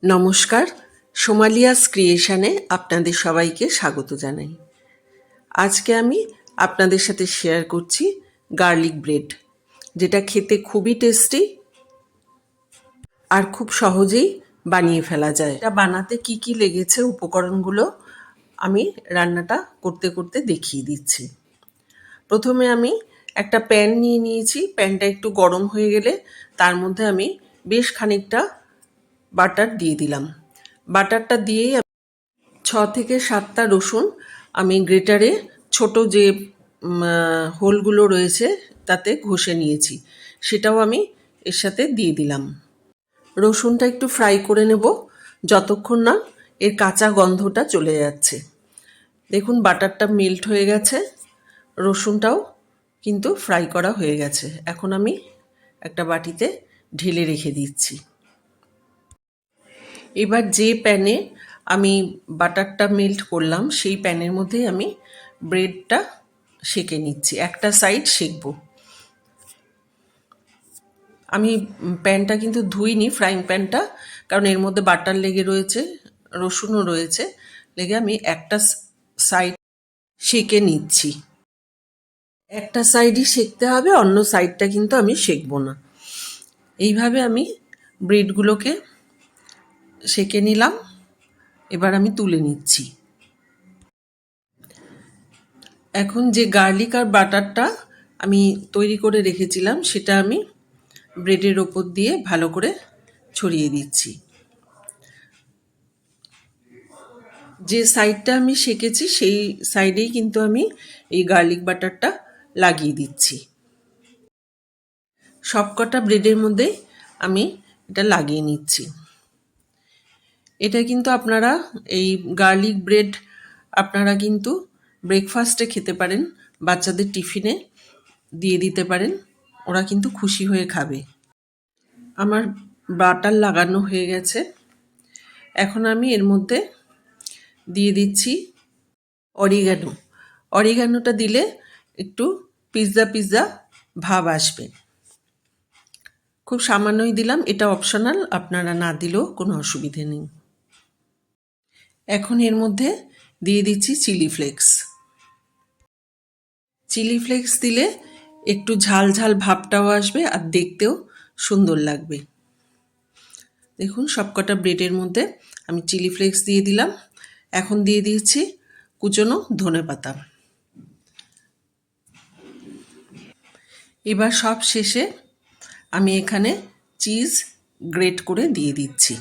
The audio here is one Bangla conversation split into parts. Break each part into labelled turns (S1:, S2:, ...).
S1: নমস্কার, সোমালিয়াস ক্রিয়েশনে আপনাদের সবাইকে স্বাগত জানাই। আজকে আমি আপনাদের সাথে শেয়ার করছি গার্লিক ব্রেড, যেটা খেতে খুবই টেস্টি আর খুব সহজেই বানিয়ে ফেলা যায়। এটা বানাতে কি কি লেগেছে উপকরণগুলো আমি রান্নাটা করতে করতে দেখিয়ে দিচ্ছি। প্রথমে আমি একটা প্যান নিয়ে নিয়েছি। প্যানটা একটু গরম হয়ে গেলে তার মধ্যে আমি বেশ খানিকটা বাটার দিয়ে দিলাম। বাটারটা দিয়েই 6 থেকে 7টা রসুন আমি গ্রেটারে ছোট যে হোলগুলো রয়েছে তাতে ঘষে নিয়েছি, সেটাও আমি এর সাথে দিয়ে দিলাম। রসুনটা একটু ফ্রাই করে নেব যতক্ষণ না এর কাঁচা গন্ধটা চলে যাচ্ছে। দেখুন বাটারটা মেল্ট হয়ে গেছে, রসুনটাও কিন্তু ফ্রাই করা হয়ে গেছে। এখন আমি একটা বাটিতে ঢেলে রেখে দিচ্ছি। এবার যে প্যানে আমি বাটারটা মেল্ট করলাম সেই প্যানের মধ্যেই আমি ব্রেডটা সেঁকে নিচ্ছি। একটা সাইড সেঁকবো। আমি প্যানটা কিন্তু ধুইনি, ফ্রাইং প্যানটা, কারণ এর মধ্যে বাটার লেগে রয়েছে, রসুনও রয়েছে, লেগে আমি একটা সাইড সেঁকে নিচ্ছি। একটা সাইডই সেঁকতে হবে, অন্য সাইডটা কিন্তু আমি সেঁকবো না। এইভাবে আমি ব্রেডগুলোকে সেঁকে নিলাম। এবার আমি তুলে নিচ্ছি। এখন যে গার্লিক আর বাটারটা আমি তৈরি করে রেখেছিলাম সেটা আমি ব্রেডের ওপর দিয়ে ভালো করে ছড়িয়ে দিচ্ছি। যে সাইডটা আমি সেঁকেছি সেই সাইডেই কিন্তু আমি এই গার্লিক বাটারটা লাগিয়ে দিচ্ছি। সবকটা ব্রেডের মধ্যে আমি এটা লাগিয়ে নিচ্ছি। এটা কিন্তু আপনারা এই গার্লিক ব্রেড আপনারা কিন্তু ব্রেকফাস্টে খেতে পারেন, বাচ্চাদের টিফিনে দিয়ে দিতে পারেন, ওরা কিন্তু খুশি হয়ে খাবে। আমার বাটার লাগানো হয়ে গেছে। এখন আমি এর মধ্যে দিয়ে দিচ্ছি অরিগানো। অরিগানোটা দিলে একটু পিৎজা পিৎজা ভাব আসবে। খুব সামান্যই দিলাম, এটা অপশনাল, আপনারা না দিলেও কোনো অসুবিধে নেই। এখন এর মধ্যে দিয়ে দিচ্ছি চিলি ফ্লেক্স। চিলি ফ্লেক্স দিলে একটু ঝাল ঝাল ভাবটাও আসবে আর দেখতেও সুন্দর লাগবে। দেখুন সবকটা ব্রেডের মধ্যে আমি চিলি ফ্লেক্স দিয়ে দিলাম। এখন দিয়ে দিয়েছি কুচনো ধনেপাতা। এবার সব শেষে আমি এখানে চিজ গ্রেট করে দিয়ে দিচ্ছি।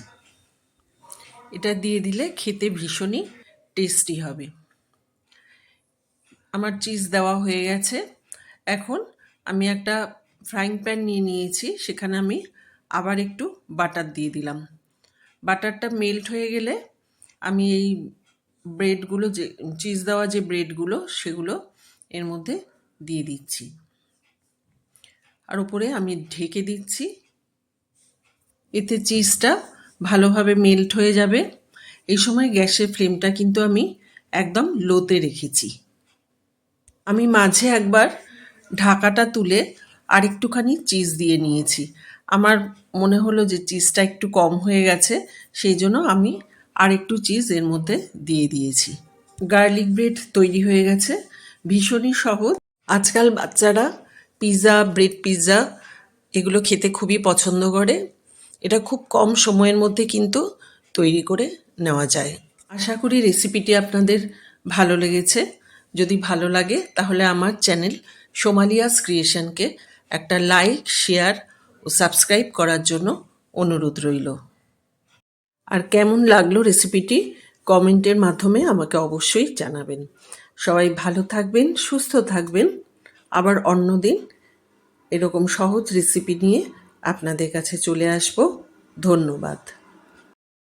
S1: এটা দিয়ে দিলে খেতে ভীষণই টেস্টি হবে। আমার চিজ দেওয়া হয়ে গেছে। এখন আমি একটা ফ্রাইং প্যান নিয়ে নিয়েছি, সেখানে আমি আবার একটু বাটার দিয়ে দিলাম। বাটারটা মেল্ট হয়ে গেলে আমি এই ব্রেডগুলো, যে চিজ দেওয়া যে ব্রেডগুলো সেগুলো এর মধ্যে দিয়ে দিচ্ছি, আর উপরে আমি ঢেকে দিচ্ছি। এতে চিজটা ভালোভাবে মেল্ট হয়ে যাবে। এই সময় গ্যাসের ফ্লেমটা কিন্তু আমি একদম লোতে রেখেছি। আমি মাঝে একবার ঢাকাটা তুলে আর একটুখানি চিজ দিয়ে নিয়েছি। আমার মনে হলো যে চিজটা একটু কম হয়ে গেছে, সেই জন্য আমি আর একটু চিজ এর মধ্যে দিয়ে দিয়েছি। গার্লিক ব্রেড তৈরি হয়ে গেছে, ভীষণই সহজ। আজকাল বাচ্চারা পিৎজা, ব্রেড পিৎজা এগুলো খেতে খুবই পছন্দ করে। এটা খুব কম সময়ের মধ্যে কিন্তু তৈরি করে নেওয়া যায়। আশা করি রেসিপিটি আপনাদের ভালো লেগেছে। যদি ভালো লাগে তাহলে আমার চ্যানেল সোমালিয়াস ক্রিয়েশনকে একটা লাইক, শেয়ার ও সাবস্ক্রাইব করার জন্য অনুরোধ রইল। আর কেমন লাগলো রেসিপিটি কমেন্টের মাধ্যমে আমাকে অবশ্যই জানাবেন। সবাই ভালো থাকবেন, সুস্থ থাকবেন। আবার অন্যদিন এরকম সহজ রেসিপি নিয়ে আপনাদের কাছে চলে আসব। ধন্যবাদ।